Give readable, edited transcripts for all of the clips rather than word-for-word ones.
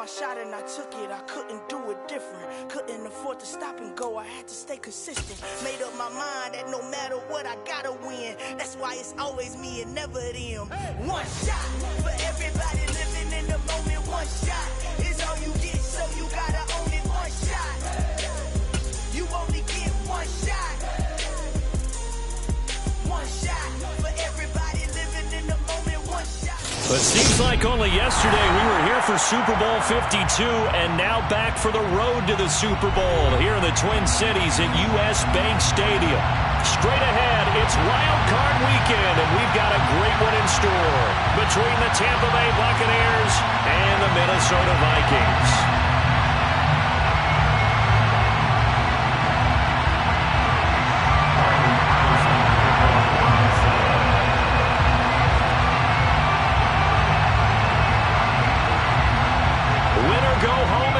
my shot and I took it. I couldn't do it different. Couldn't afford to stop and go. I had to stay consistent. Made up my mind that no matter what, I gotta win. That's why it's always me and never them. One shot for everybody living in the moment. One shot is all you get, so you gotta own it. One shot. You only get one shot. One shot for everybody living in the moment. One shot. But it seems like only yesterday we were here for Super Bowl 52 and now back for the road to the Super Bowl here in the Twin Cities at US Bank Stadium. Straight ahead, it's Wild Card Weekend, and we've got a great one in store between the Tampa Bay Buccaneers and the Minnesota Vikings.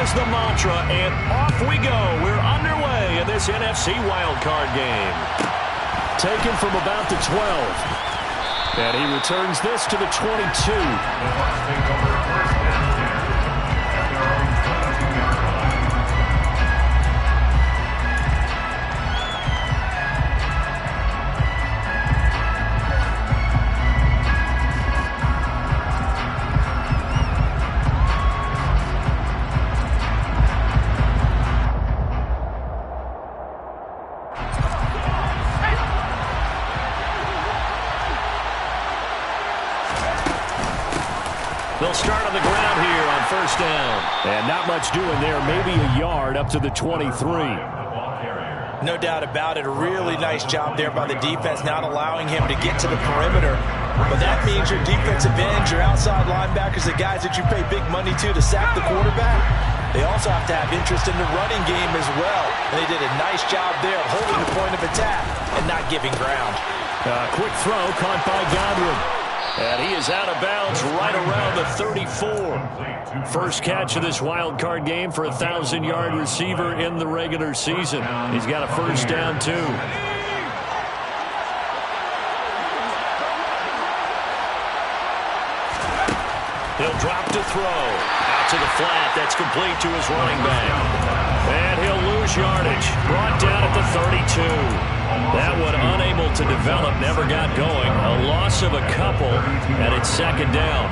Is the mantra, and off we go. We're underway in this NFC wildcard game. Taken from about the 12. And he returns this to the 22. They'll start on the ground here on first down. And not much doing there. Maybe a yard up to the 23. No doubt about it. A really nice job there by the defense, not allowing him to get to the perimeter. But that means your defensive ends, your outside linebackers, the guys that you pay big money to sack the quarterback, they also have to have interest in the running game as well. And they did a nice job there of holding the point of attack and not giving ground. Quick throw caught by Godwin. And he is out of bounds right around the 34. First catch of this wild card game for a 1,000-yard receiver in the regular season. He's got a first down, too. He'll drop to throw. Out to the flat. That's complete to his running back. And he'll lose yardage. Brought down at the 32. That one unable to develop, never got going. A loss of a couple, and it's second down.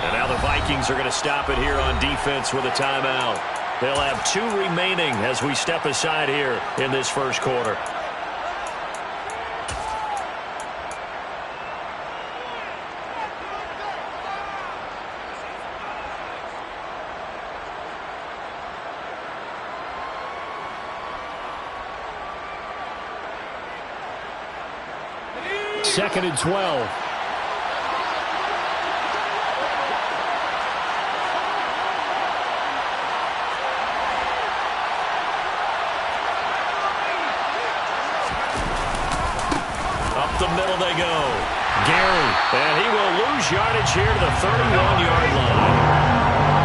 And now the Vikings are going to stop it here on defense with a timeout. They'll have 2 remaining as we step aside here in this first quarter. Second and 12. The middle they go. Gary. And he will lose yardage here to the 31-yard line.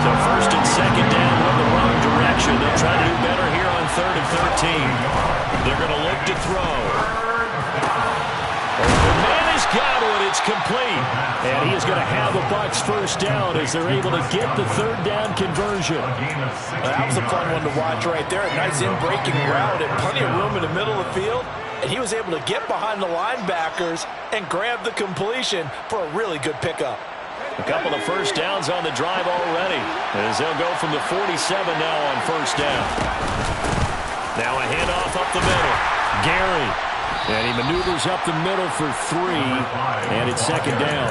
So first and second down went the wrong direction. They'll try to do better here on 3rd and 13. They're going to look to throw. The man is Godwin. It's complete. And he is going to have the Bucs first down as they're able to get the 3rd down conversion. That was a fun one to watch right there. A nice in-breaking route and plenty of room in the middle of the field. And he was able to get behind the linebackers and grab the completion for a really good pickup. A couple of first downs on the drive already, as they'll go from the 47 now on first down. Now a handoff up the middle. Gary. And he maneuvers up the middle for 3, and it's second down.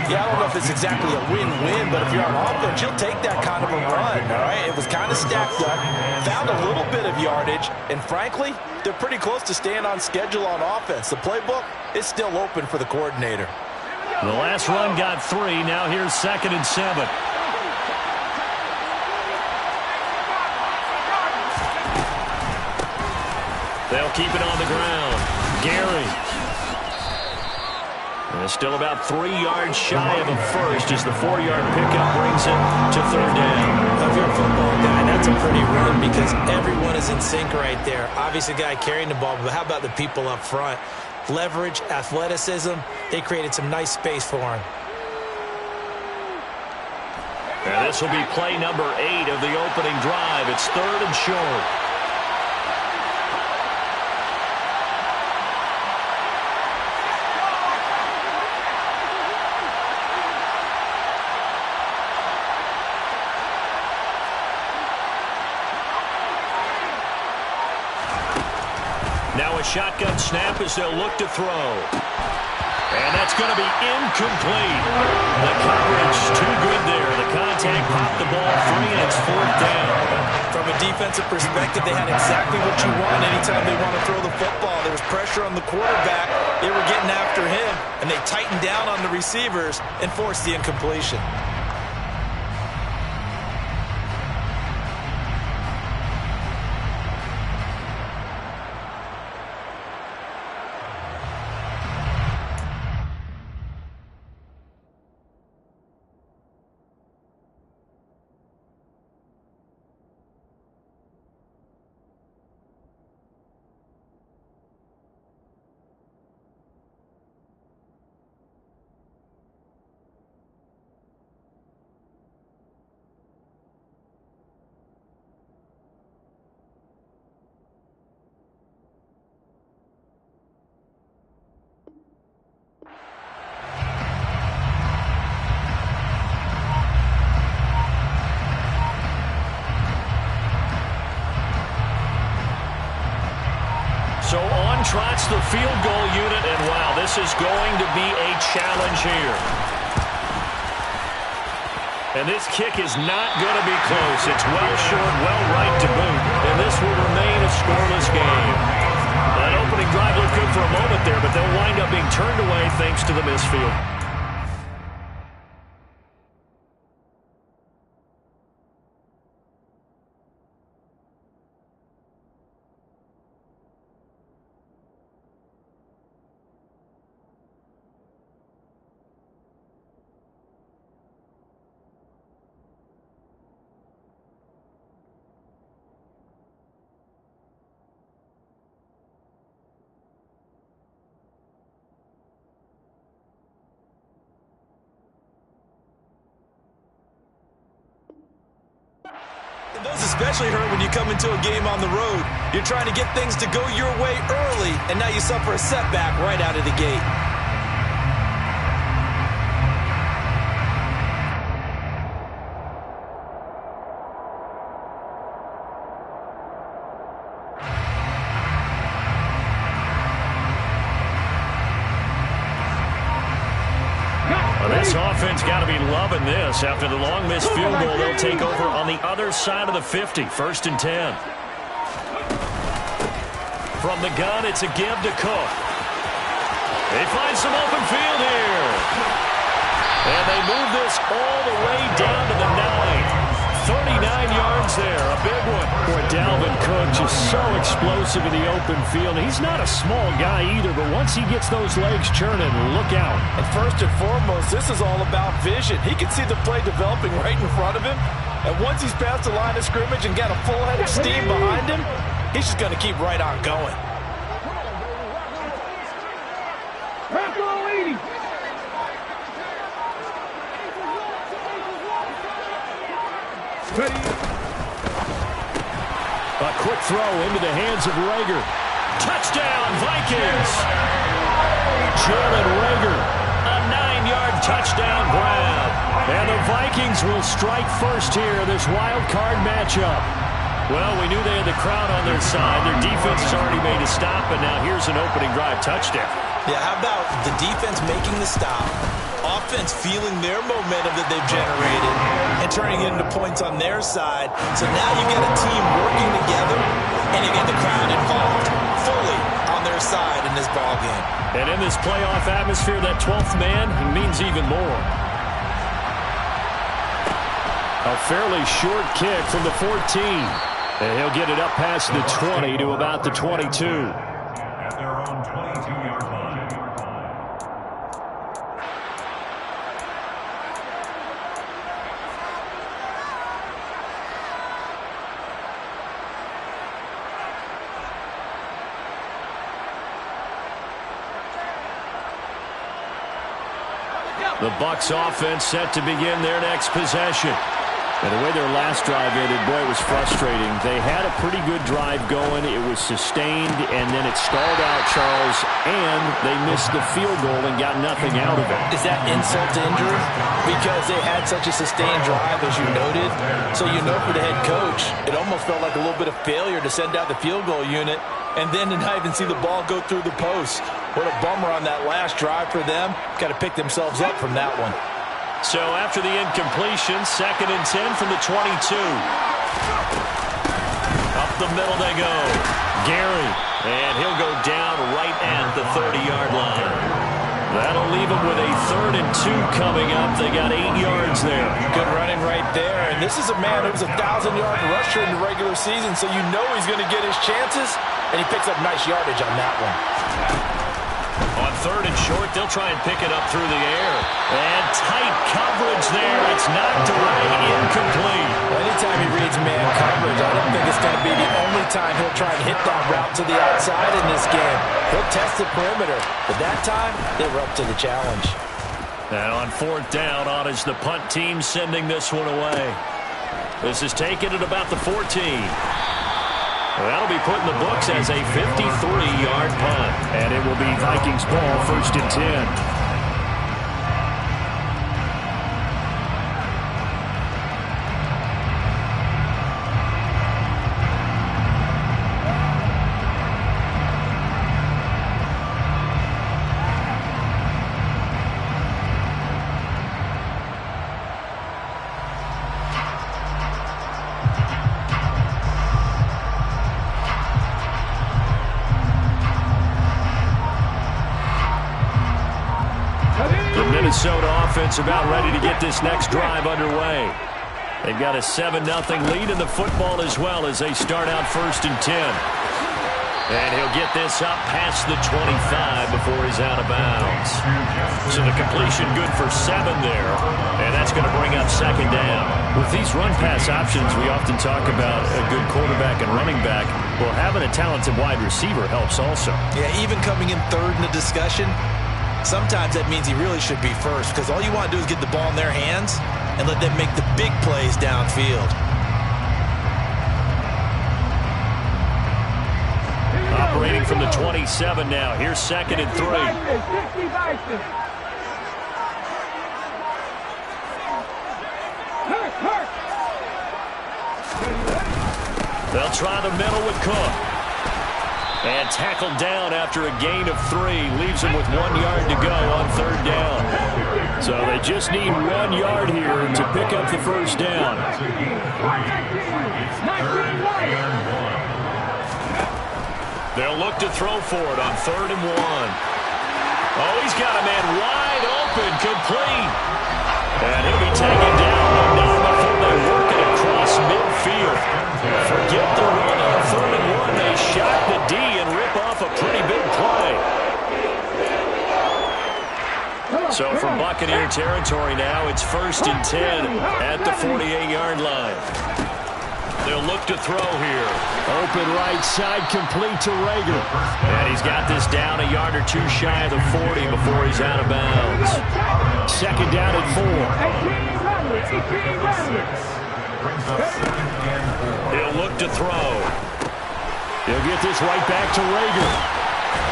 Yeah, I don't know if it's exactly a win-win, but if you're on offense, you'll take that kind of a run, all right? It was kind of stacked up, found a little bit of yardage, and frankly, they're pretty close to staying on schedule on offense. The playbook is still open for the coordinator. The last run got 3. Now here's 2nd and 7. They'll keep it on the ground. Gary. Still about 3 yards shy of a first as the 4-yard pickup brings it to third down. If you're a football guy, that's a pretty run because everyone is in sync right there. Obviously, the guy carrying the ball, but how about the people up front? Leverage, athleticism, they created some nice space for him. And this will be play number 8 of the opening drive. It's 3rd and short. Now a shotgun snap as they'll look to throw. And that's going to be incomplete. The coverage too good there. The contact popped the ball free, and it's 4th down. From a defensive perspective, they had exactly what you want anytime they want to throw the football. There was pressure on the quarterback. They were getting after him, and they tightened down on the receivers and forced the incompletion. So on trots the field goal unit, and wow, this is going to be a challenge here. And this kick is not going to be close. It's well short, well right to boot, and this will remain a scoreless game. That opening drive looked good for a moment there, but they'll wind up being turned away thanks to the missed field. And those especially hurt when you come into a game on the road. You're trying to get things to go your way early, and now you suffer a setback right out of the gate. This offense got to be loving this. After the long missed field goal, they'll take over on the other side of the 50, 1st and 10. From the gun, it's a give to Cook. They find some open field here. And they move this all the way down to the 9. 39 yards there, a big one. Boy, Dalvin Cook just so explosive in the open field. He's not a small guy either, but once he gets those legs churning, look out. And first and foremost, this is all about vision. He can see the play developing right in front of him. And once he's past the line of scrimmage and got a full head of steam behind him, he's just going to keep right on going. A quick throw into the hands of Rager. Touchdown, Vikings! Jalen Rager, a 9-yard touchdown grab. And the Vikings will strike first here in this wild card matchup. Well, we knew they had the crowd on their side. Their defense has already made a stop, and now here's an opening drive touchdown. Yeah, how about the defense making the stop, offense feeling their momentum that they've generated, and turning it into points on their side. So now you get a team working together, and you get the crowd involved fully on their side in this ball game. And in this playoff atmosphere, that 12th man means even more. A fairly short kick from the 14. And he'll get it up past the 20 to about the 22. At their own 22-yard line. The Bucs offense set to begin their next possession. And the way their last drive ended, boy, it was frustrating. They had a pretty good drive going. It was sustained, and then it stalled out, Charles, and they missed the field goal and got nothing out of it. Is that insult to injury? Because they had such a sustained drive, as you noted. So you know for the head coach, it almost felt like a little bit of failure to send out the field goal unit and then to not even see the ball go through the post. What a bummer on that last drive for them. Got to pick themselves up from that one. So after the incompletion, 2nd and 10 from the 22. Up the middle they go. Gary, and he'll go down right at the 30-yard line. That'll leave him with a 3rd and 2 coming up. They got 8 yards there. Good running right there. And this is a man who was a 1,000-yard rusher in the regular season, so you know he's going to get his chances, and he picks up nice yardage on that one. On 3rd and short, they'll try and pick it up through the air. And tight coverage there. It's knocked away, incomplete. Anytime he reads man coverage, I don't think it's going to be the only time he'll try and hit that route to the outside in this game. He'll test the perimeter, but that time, they were up to the challenge. And on 4th down, on is the punt team sending this one away. This is taken at about the 14. That'll be put in the books as a 53-yard punt. And it will be Vikings ball, 1st and 10. Minnesota offense about ready to get this next drive underway. They've got a 7-0 lead in the football as well as they start out 1st and 10. And he'll get this up past the 25 before he's out of bounds. So the completion good for 7 there. And that's going to bring up 2nd down. With these run-pass options, we often talk about a good quarterback and running back. Well, having a talented wide receiver helps also. Yeah, even coming in 3rd in the discussion, sometimes that means he really should be 1st because all you want to do is get the ball in their hands and let them make the big plays downfield. Operating from the 27 now. Here's 2nd and 3. They'll try the middle with Cook. And tackled down after a gain of 3. Leaves him with 1 yard to go on 3rd down. So they just need 1 yard here to pick up the 1st down. They'll look to throw for it on 3rd and 1. Oh, he's got a man wide open, complete. And he'll be taken down, but not before they work it across midfield. Forget the run on 3rd and 1. They shot the D and rip off a pretty big play. So from Buccaneer territory now, it's 1st and 10 at the 48-yard line. They'll look to throw here. Open right side, complete to Rager. And he's got this down a yard or 2 shy of the 40 before he's out of bounds. 2nd down and 4. He'll look to throw. He'll get this right back to Rager.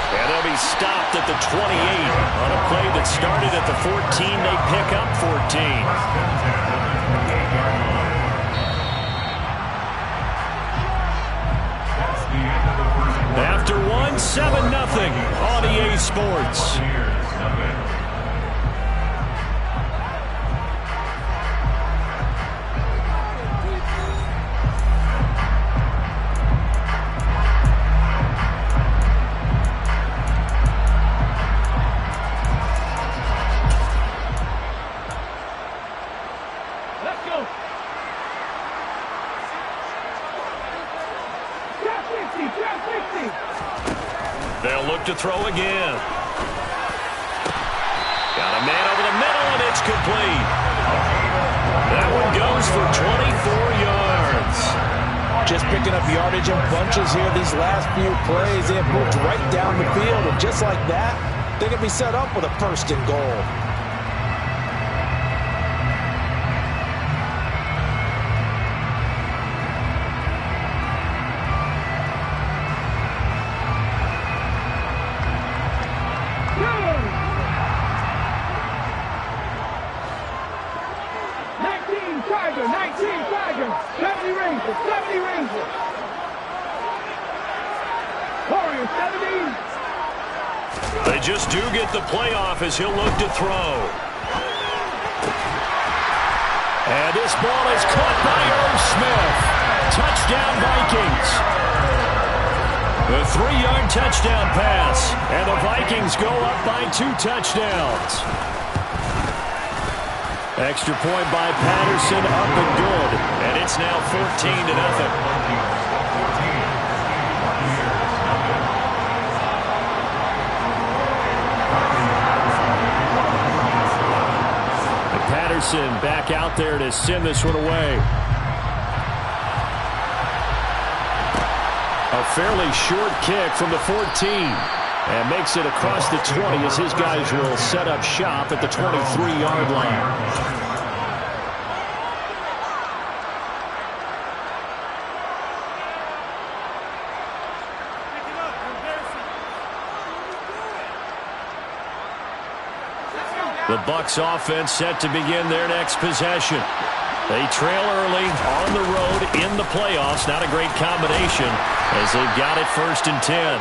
And they'll be stopped at the 28 on a play that started at the 14. They pick up 14. After 1, 7-0 on EA Sports. They'll look to throw again. Got a man over the middle, and it's complete. That one goes for 24 yards. Just picking up yardage in bunches here these last few plays. They have moved right down the field, and just like that, they can be set up with a 1st and goal. 19 Tigers, 70 Rangers, 70 Rangers. Warriors, 70. They just do get the playoff as he'll look to throw. And this ball is caught by Irv Smith. Touchdown, Vikings. The 3-yard touchdown pass. And the Vikings go up by 2 touchdowns. Extra point by Patterson, up and good. And it's now 14-0. Patterson back out there to send this one away. A fairly short kick from the 14. And makes it across the 20 as his guys will set up shop at the 23-yard line. The Bucs offense set to begin their next possession. They trail early on the road in the playoffs. Not a great combination as they've got it 1st and 10.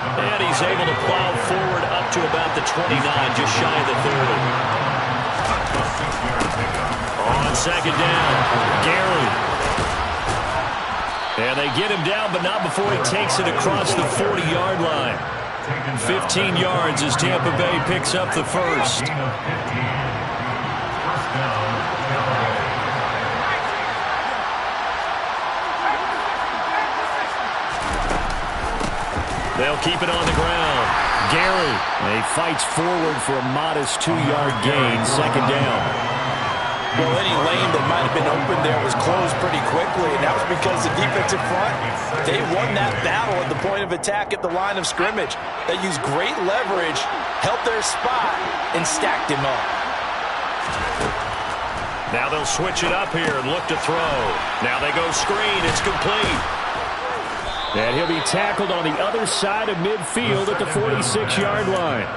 And he's able to plow forward up to about the 29, just shy of the 30. On 2nd down, Gary. And they get him down, but not before he takes it across the 40-yard line. 15 yards as Tampa Bay picks up the first. They'll keep it on the ground. Gary, he fights forward for a modest 2-yard gain, 2nd down. Well, any lane that might have been open there was closed pretty quickly, and that was because the defensive front, they won that battle at the point of attack at the line of scrimmage. They used great leverage, held their spot, and stacked him up. Now they'll switch it up here and look to throw. Now they go screen. It's complete. And he'll be tackled on the other side of midfield at the 46-yard line.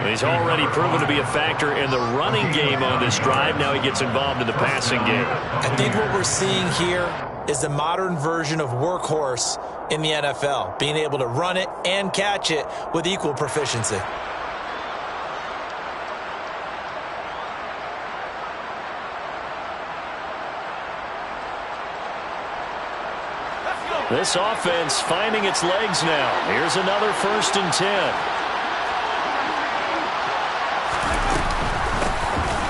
He's already proven to be a factor in the running game on this drive. Now he gets involved in the passing game. I think what we're seeing here is the modern version of workhorse in the NFL, being able to run it and catch it with equal proficiency. This offense finding its legs now. Here's another 1st and 10.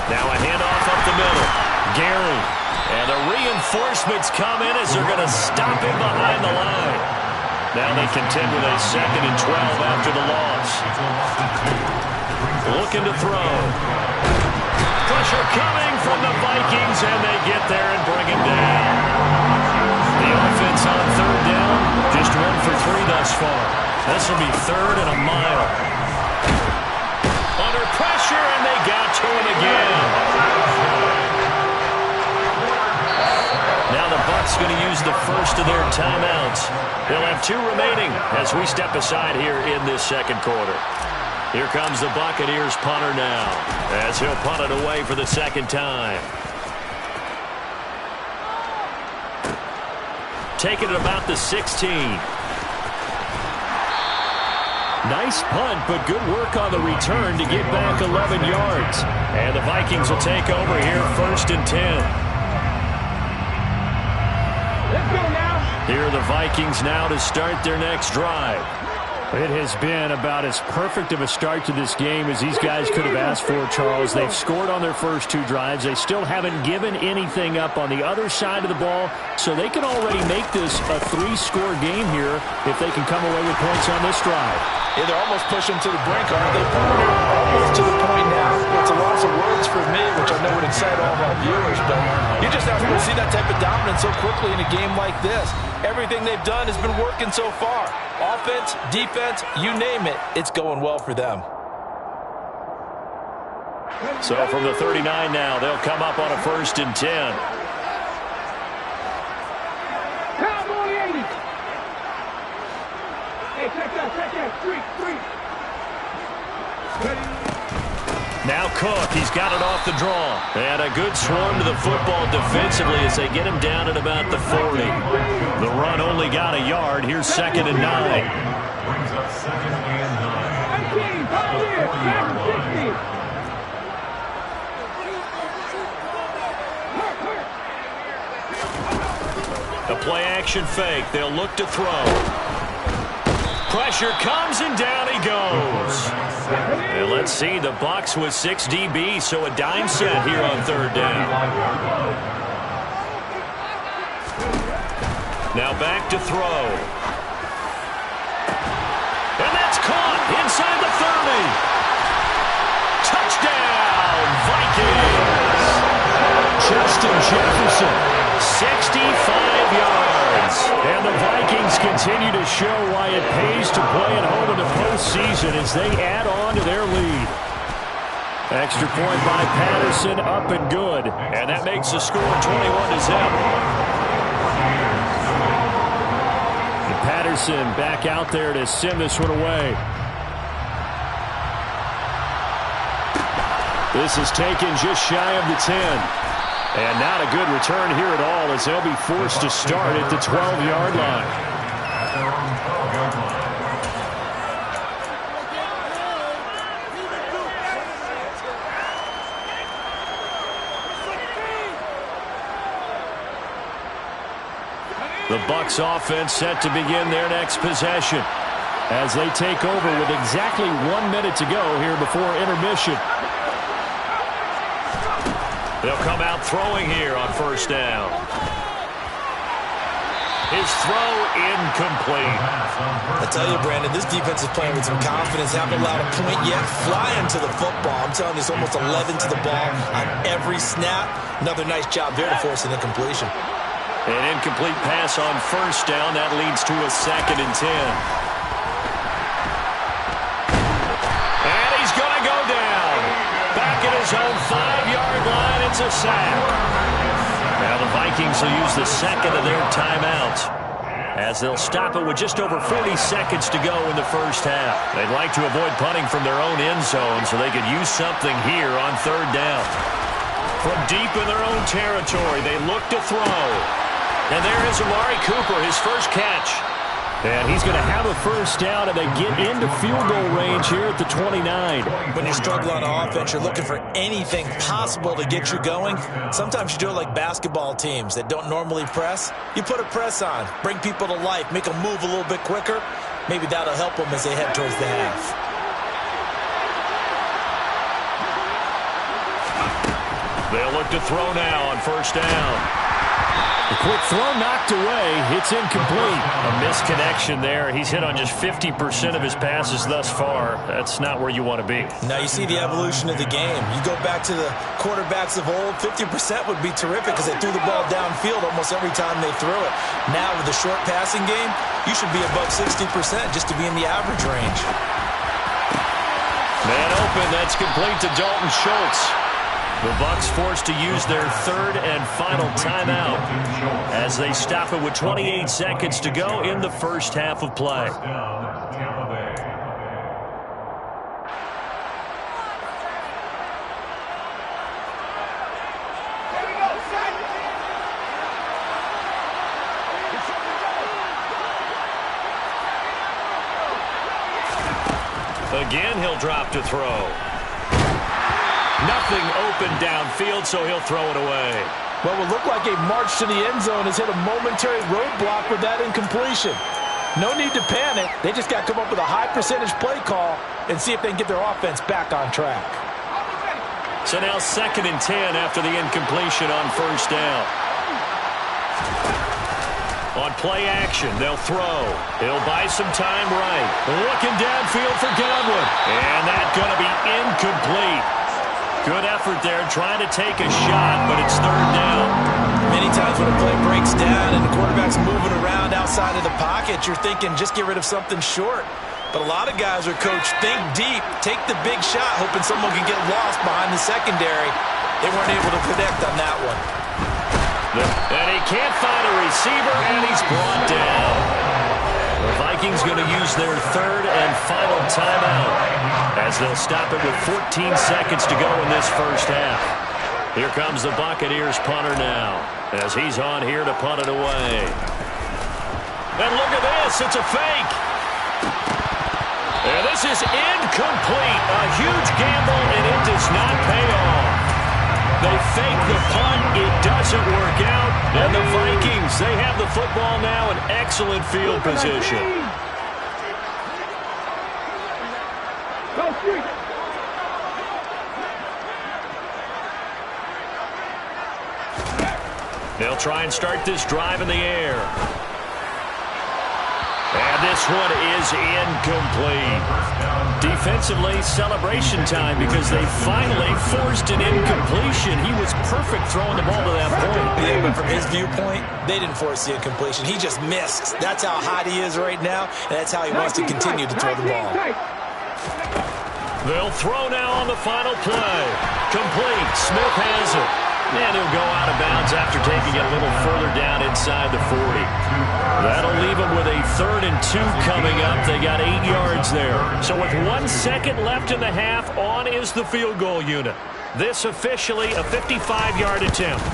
Now a handoff up the middle. Gary. And the reinforcements come in as they're going to stop him behind the line. Now they contend with a 2nd and 12 after the loss. Looking to throw. Pressure coming from the Vikings, and they get there and bring him down. The offense on 3rd down, just 1 for 3 thus far. This will be 3rd and a mile. Under pressure, and they got to him again. Now the Bucs going to use the first of their timeouts. They'll have 2 remaining as we step aside here in this 2nd quarter. Here comes the Buccaneers punter now as he'll punt it away for the 2nd time. Taking it about the 16. Nice punt, but good work on the return to get back 11 yards. And the Vikings will take over here 1st and 10. Let's go now. Here are the Vikings now to start their next drive. It has been about as perfect of a start to this game as these guys could have asked for, Charles. They've scored on their first 2 drives. They still haven't given anything up on the other side of the ball, so they can already make this a 3-score game here if they can come away with points on this drive. Yeah, they're almost pushing to the brink, aren't they? Almost to the point now. It's a loss of words for me, which I know would excite all of our viewers, but you just have to see that type of dominance so quickly in a game like this. Everything they've done has been working so far. Offense, defense, you name it, it's going well for them. So from the 39 now, they'll come up on a 1st and 10. Cowboy 80. Hey, check that, 3. Now Cook, he's got it off the draw. And a good swarm to the football defensively as they get him down at about the 40. The run only got a yard. Here's 2nd and 9. Brings up 2nd and 9. The play action fake. They'll look to throw. Pressure comes and down he goes. And let's see, the Bucs with 6 DBs, so a dime set here on 3rd down. Now back to throw. And that's caught inside the 30. Touchdown, Vikings. Justin Jefferson. 65 yards. And the Vikings continue to show why it pays to play at home in the postseason as they add on to their lead. Extra point by Patterson, up and good. And that makes the score 21-0. And Patterson back out there to send this one away. This is taken just shy of the 10. And not a good return here at all as they'll be forced to start at the 12-yard line. The Bucs offense set to begin their next possession as they take over with exactly 1 minute to go here before intermission. They'll come out throwing here on 1st down. His throw incomplete. I tell you, Brandon, this defense is playing with some confidence. Haven't allowed a point yet. Flying to the football. I'm telling you, it's almost 11 to the ball on every snap. Another nice job there to force an incompletion. An incomplete pass on 1st down. That leads to a 2nd and 10. And he's going to go down. Back at his own 5-yard line, it's a sack. Now the Vikings will use the 2nd of their timeouts as they'll stop it with just over 40 seconds to go in the 1st half. They'd like to avoid punting from their own end zone so they could use something here on 3rd down. From deep in their own territory, they look to throw. And there is Amari Cooper, his first catch. And he's going to have a 1st down, and they get into field goal range here at the 29. When you're struggling on offense, you're looking for anything possible to get you going. Sometimes you do it like basketball teams that don't normally press. You put a press on, bring people to life, make them move a little bit quicker. Maybe that'll help them as they head towards the half. They'll look to throw now on 1st down. The quick throw knocked away. It's incomplete. A misconnection there. He's hit on just 50% of his passes thus far. That's not where you want to be. Now you see the evolution of the game. You go back to the quarterbacks of old, 50% would be terrific because they threw the ball downfield almost every time they threw it. Now with the short passing game, you should be above 60% just to be in the average range. Man open. That's complete to Dalton Schultz. The Bucs forced to use their 3rd and final timeout as they stop it with 28 seconds to go in the 1st half of play. Again, he'll drop to throw. Nothing open downfield, so he'll throw it away. What will look like a march to the end zone has hit a momentary roadblock with that incompletion. No need to panic. They just got to come up with a high percentage play call and see if they can get their offense back on track. So now 2nd and 10 after the incompletion on 1st down. On play action, they'll throw. He'll buy some time right. Looking downfield for Godwin. And that's going to be incomplete. Good effort there trying to take a shot, but it's 3rd down. Many times when a play breaks down and the quarterback's moving around outside of the pocket, you're thinking just get rid of something short. But a lot of guys are coached, think deep, take the big shot, hoping someone can get lost behind the secondary. They weren't able to connect on that one. And he can't find a receiver, and he's brought down. The Vikings going to use their third and final timeout as they'll stop it with 14 seconds to go in this first half. Here comes the Buccaneers punter now as he's on here to punt it away. And look at this. It's a fake. And this is incomplete. A huge gamble, and it does not pay off. They fake the punt. It doesn't work out. And the Vikings, they have the football now in excellent field position. They'll try and start this drive in the air. And this one is incomplete. Defensively, celebration time because they finally forced an incompletion. He was perfect throwing the ball to that point. Yeah, but from his viewpoint, they didn't force the incompletion. He just missed. That's how hot he is right now, and that's how he wants to continue to throw the ball. They'll throw now on the final play. Complete. Smith has it. And he'll go out of bounds after taking it a little further down inside the 40. That'll leave them with a 3rd and 2 coming up. They got 8 yards there. So with 1 second left in the half, on is the field goal unit. This officially a 55-yard attempt.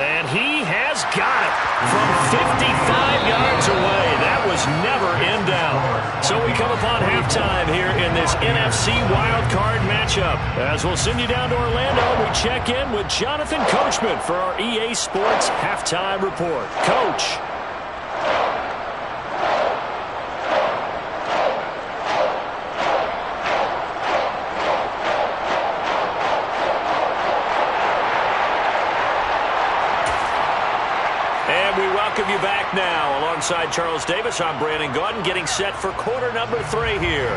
And he has got it from 55 yards away. That was never in doubt. So we come upon halftime here in this NFC wildcard matchup. As we'll send you down to Orlando, we check in with Jonathan Coachman for our EA Sports Halftime Report. Coach. Welcome you back now. Alongside Charles Davis, I'm Brandon Gaudin, getting set for quarter number 3 here.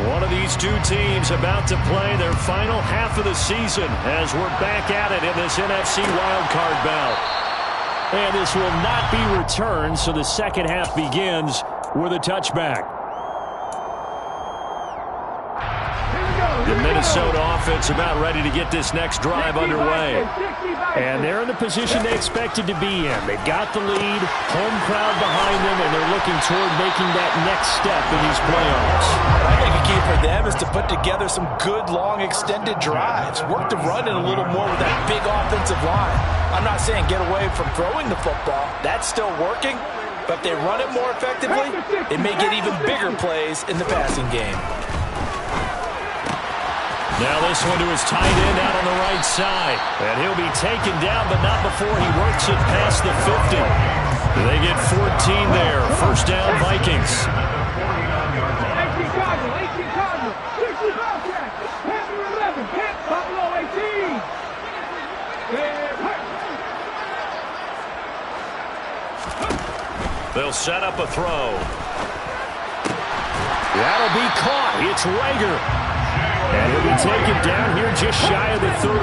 One of these two teams about to play their final half of the season as we're back at it in this NFC wildcard bout. And this will not be returned, so the second half begins with a touchback. The Minnesota offense about ready to get this next drive underway. And they're in the position they expected to be in. They've got the lead, home crowd behind them, and they're looking toward making that next step in these playoffs. I think the key for them is to put together some good, long, extended drives. Work the run in a little more with that big offensive line. I'm not saying get away from throwing the football. That's still working. But if they run it more effectively, it may get even bigger plays in the passing game. Now this one to his tight end out on the right side. And he'll be taken down, but not before he works it past the 50. They get 14 there. First down, Vikings. 18 Cardinal, 18 Cardinal, 60 Bobcat, Panther 11, Pant, Buffalo 18. They'll set up a throw. That'll be caught. It's Rager. And he'll be taken down here just shy of the 30.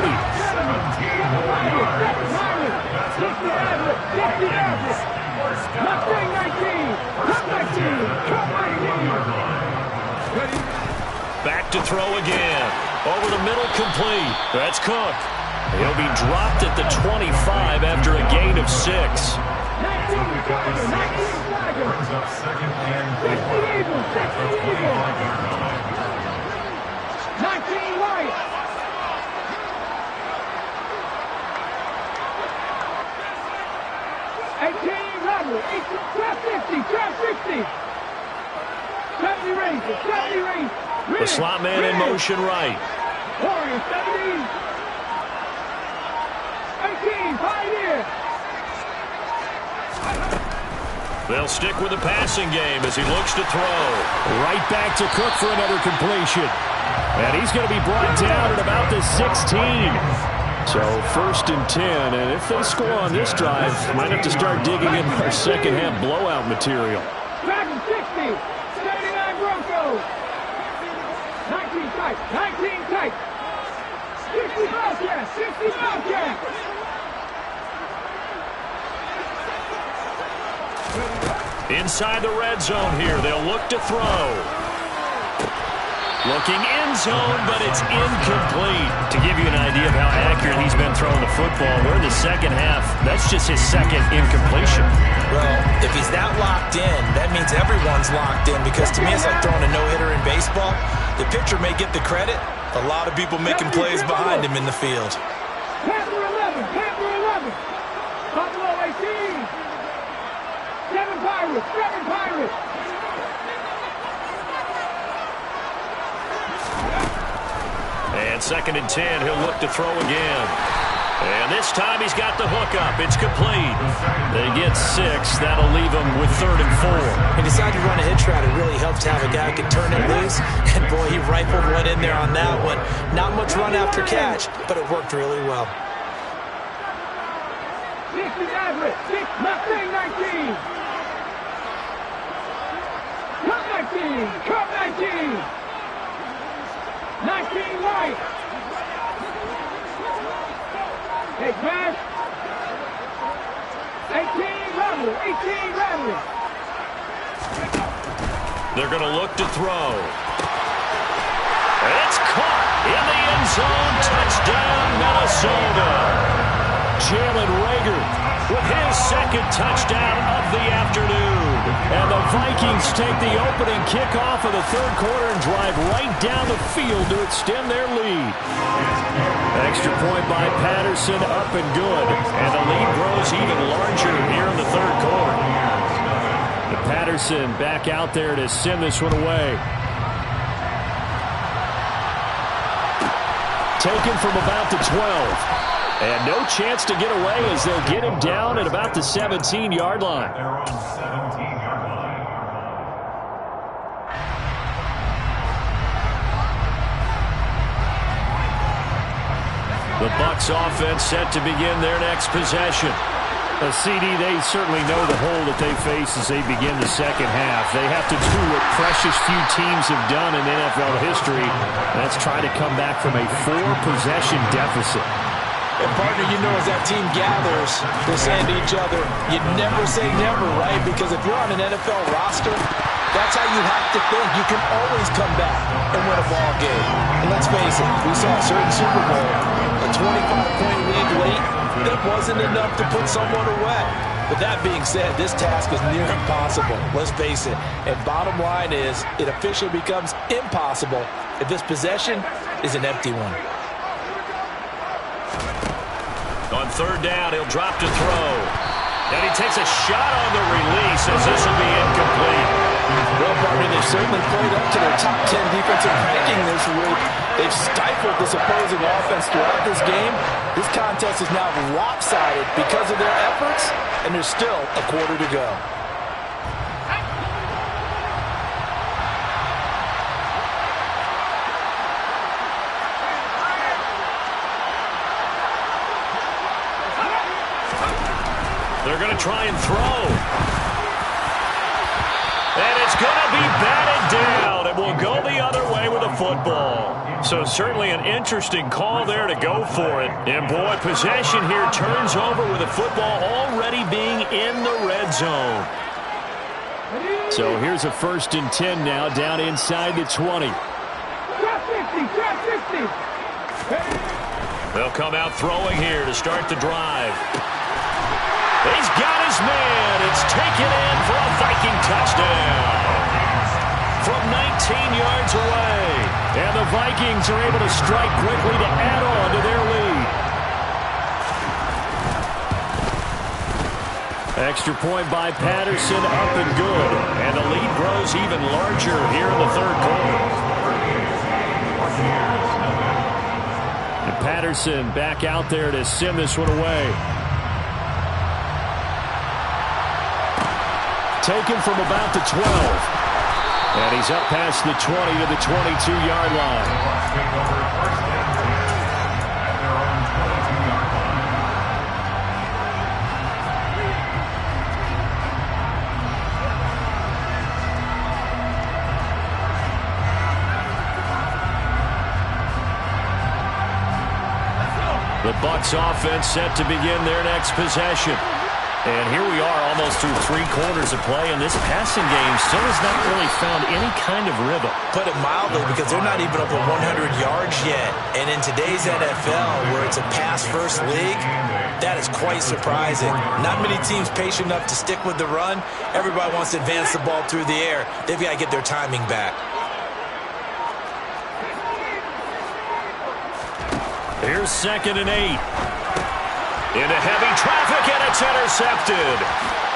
Back to throw again. Over the middle, complete. That's Cook. He'll be dropped at the 25 after a gain of 6. The slot man in motion right. Warriors 70. 18, Pioneer. They'll stick with the passing game as he looks to throw. Right back to Cook for another completion. And he's going to be brought down at about the 16. So 1st and 10, and if they score on this drive, might have to start digging in our second half blowout material. Back to 60, 79 Broncos. 19 tight, 19 tight. 60 Bobcats, 60 Bobcats. Inside the red zone here, they'll look to throw. Looking end zone, but it's incomplete. To give you an idea of how accurate he's been throwing the football, we're in the second half. That's just his second incompletion. Well, if he's that locked in, that means everyone's locked in, because to me it's like throwing a no-hitter in baseball. The pitcher may get the credit. A lot of people making plays behind him in the field. Panther 11, Panther 11. Buffalo 18. 7 Pirates, 7 Pirates. And 2nd and 10, he'll look to throw again. And this time he's got the hook up. It's complete. They get 6. That'll leave them with 3rd and 4. He decided to run a hitch route. It really helps to have a guy who can turn it loose. And, boy, he rifled one in there on that one. Not much run after catch, but it worked really well. 6 is average. 6, Mustang 19. Cut 19. Cut 19. 19 right. Hey, pass. 18 level. 18 level. They're going to look to throw. And it's caught in the end zone. Touchdown, Minnesota. Jalen Reagor with his 2nd touchdown of the afternoon. And the Vikings take the opening kickoff of the 3rd quarter and drive right down the field to extend their lead. Extra point by Patterson, up and good. And the lead grows even larger here in the 3rd quarter. And Patterson back out there to send this one away. Taken from about the 12. And no chance to get away as they'll get him down at about the 17-yard line. They're on the 17-yard line. The Bucs offense set to begin their next possession. A CD, they certainly know the hole that they face as they begin the second half. They have to do what precious few teams have done in NFL history. That's try to come back from a 4-possession deficit. And, partner, you know, as that team gathers, they're saying to each other, you never say never, right? Because if you're on an NFL roster, that's how you have to think. You can always come back and win a ball game. And let's face it, we saw a certain Super Bowl, a 25-point lead late, that wasn't enough to put someone away. But that being said, this task is near impossible. Let's face it. And bottom line is, it officially becomes impossible if this possession is an empty one. On 3rd down, he'll drop to throw. And he takes a shot on the release as this will be incomplete. Well, partner, they've certainly played up to their top 10 defensive ranking this week. They've stifled this opposing offense throughout this game. This contest is now lopsided because of their efforts, and there's still a quarter to go. They're going to try and throw. And it's going to be batted down. It will go the other way with the football. So certainly an interesting call there to go for it. And, boy, possession here turns over with the football already being in the red zone. So here's a 1st and 10 now down inside the 20. They'll come out throwing here to start the drive. He's got his man. It's taken in for a Viking touchdown from 19 yards away. And the Vikings are able to strike quickly to add on to their lead. Extra point by Patterson, up and good. And the lead grows even larger here in the 3rd quarter. And Patterson back out there to send this one away. Taken from about the 12. And he's up past the 20 to the 22-yard line. The Bucs offense set to begin their next possession. And here we are almost through 3 quarters of play, and this passing game still has not really found any kind of rhythm. Put it mildly, because they're not even over 100 yards yet. And in today's NFL, where it's a pass-first league, that is quite surprising. Not many teams patient enough to stick with the run. Everybody wants to advance the ball through the air. They've got to get their timing back. Here's 2nd and 8. Into heavy traffic, and it's intercepted.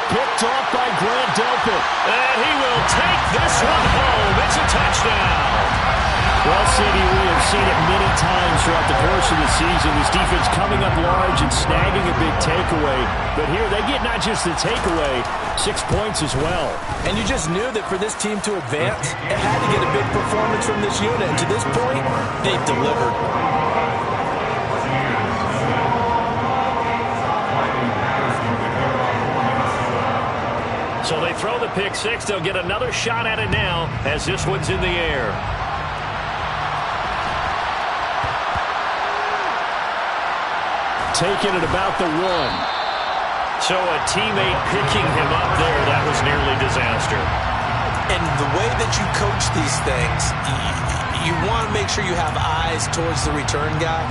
Picked off by Grant Delpit. And he will take this one home. It's a touchdown. Well, Cindy, we have seen it many times throughout the course of the season. This defense coming up large and snagging a big takeaway. But here they get not just the takeaway, 6 points as well. And you just knew that for this team to advance, it had to get a big performance from this unit. And to this point, they've delivered. So they throw the pick 6. They'll get another shot at it now as this one's in the air. Taking it about the 1. So a teammate picking him up there, that was nearly disaster. And the way that you coach these things, you want to make sure you have eyes towards the return guy,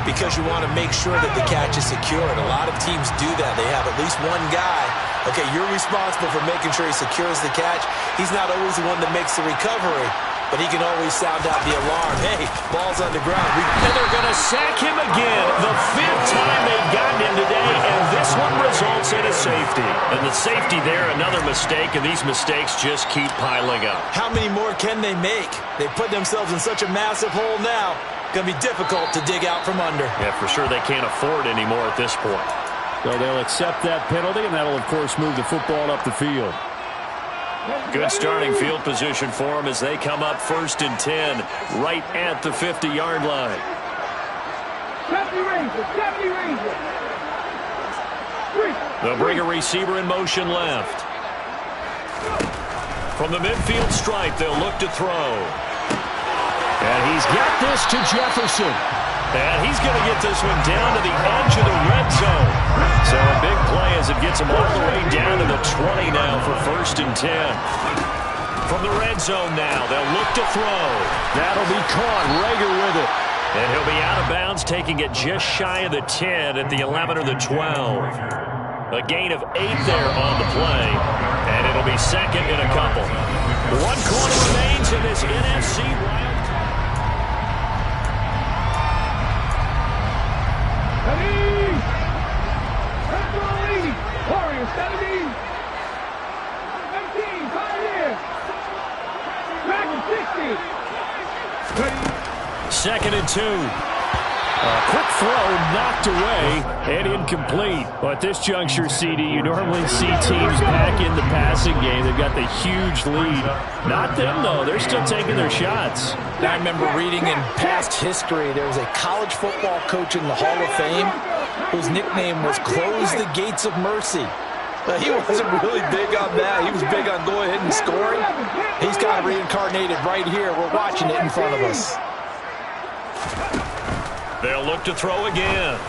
because you want to make sure that the catch is secured. A lot of teams do that. They have at least one guy. Okay, you're responsible for making sure he secures the catch. He's not always the one that makes the recovery, but he can always sound out the alarm. Hey, ball's on the ground. And they're going to sack him again. The 5th time they've gotten him today, and this one results in a safety. And the safety there, another mistake, and these mistakes just keep piling up. How many more can they make? They put themselves in such a massive hole now. Going to be difficult to dig out from under. Yeah, for sure they can't afford anymore at this point. So they'll accept that penalty, and that'll, of course, move the football up the field. Good starting field position for them as they come up 1st and 10, right at the 50-yard line. 70 Rangers. They'll bring a receiver in motion left. From the midfield stripe, they'll look to throw. And he's got this to Jefferson. And he's going to get this one down to the edge of the red zone. So a big play as it gets him all the way down to the 20 now for 1st and 10. From the red zone now, they'll look to throw. That'll be caught. Rager with it. And he'll be out of bounds, taking it just shy of the 10 at the 11 or the 12. A gain of 8 there on the play. And it'll be 2nd and a couple. 1 quarter remains in this NFC wild. Warriors 17. 18, 5 2nd and 2. A quick throw knocked away and incomplete. Well, at this juncture, CD, you normally see teams back in the passing game. They've got the huge lead. Not them, though. They're still taking their shots. I remember reading in past history, there was a college football coach in the Hall of Fame whose nickname was Close the Gates of Mercy. But he wasn't really big on that. He was big on going ahead and scoring. He's kind of reincarnated right here. We're watching it in front of us. They'll look to throw again.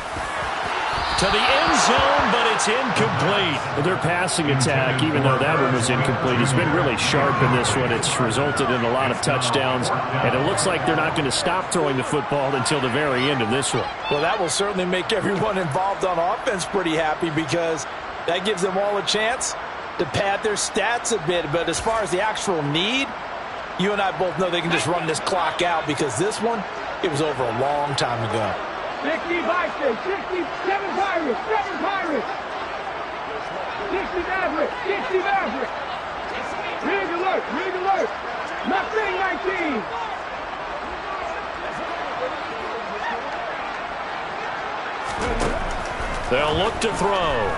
To the end zone, but it's incomplete. Their passing attack, even though that one was incomplete, has been really sharp in this one. It's resulted in a lot of touchdowns, and it looks like they're not going to stop throwing the football until the very end of this one. Well, that will certainly make everyone involved on offense pretty happy, because that gives them all a chance to pad their stats a bit. But as far as the actual need, you and I both know they can just run this clock out, because this one, it was over a long time ago. 60 Vikings, 67 Pirates, 7 Pirates. 60 Maverick, 60 Maverick. Rig alert, rig alert. Nothing 19. They'll look to throw.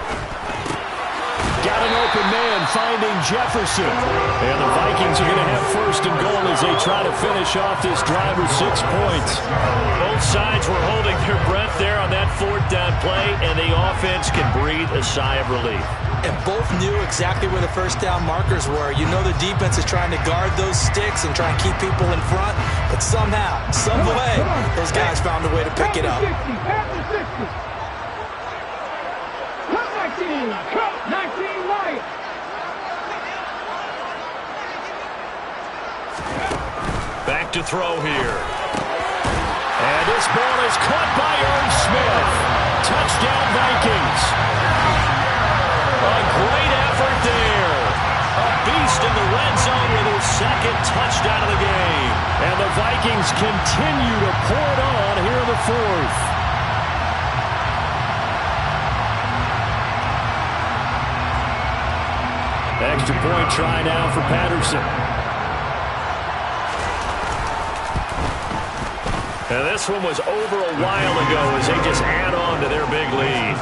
Got an open man finding Jefferson. And the Vikings are going to have 1st and goal as they try to finish off this drive with 6 points. Both sides were holding their breath there on that 4th down play, and the offense can breathe a sigh of relief. And both knew exactly where the 1st down markers were. You know the defense is trying to guard those sticks and try and keep people in front, but somehow, some way, those guys found a way to pick it up. 60, 60. Cut. 19 Lions. Back to throw here. And this ball is caught by Irv Smith. Touchdown Vikings. A great effort there. A beast in the red zone with his second touchdown of the game. And the Vikings continue to pour it on here in the fourth. Extra point try now for Patterson. And this one was over a while ago as they just add on to their big lead.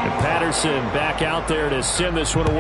And Patterson back out there to send this one away.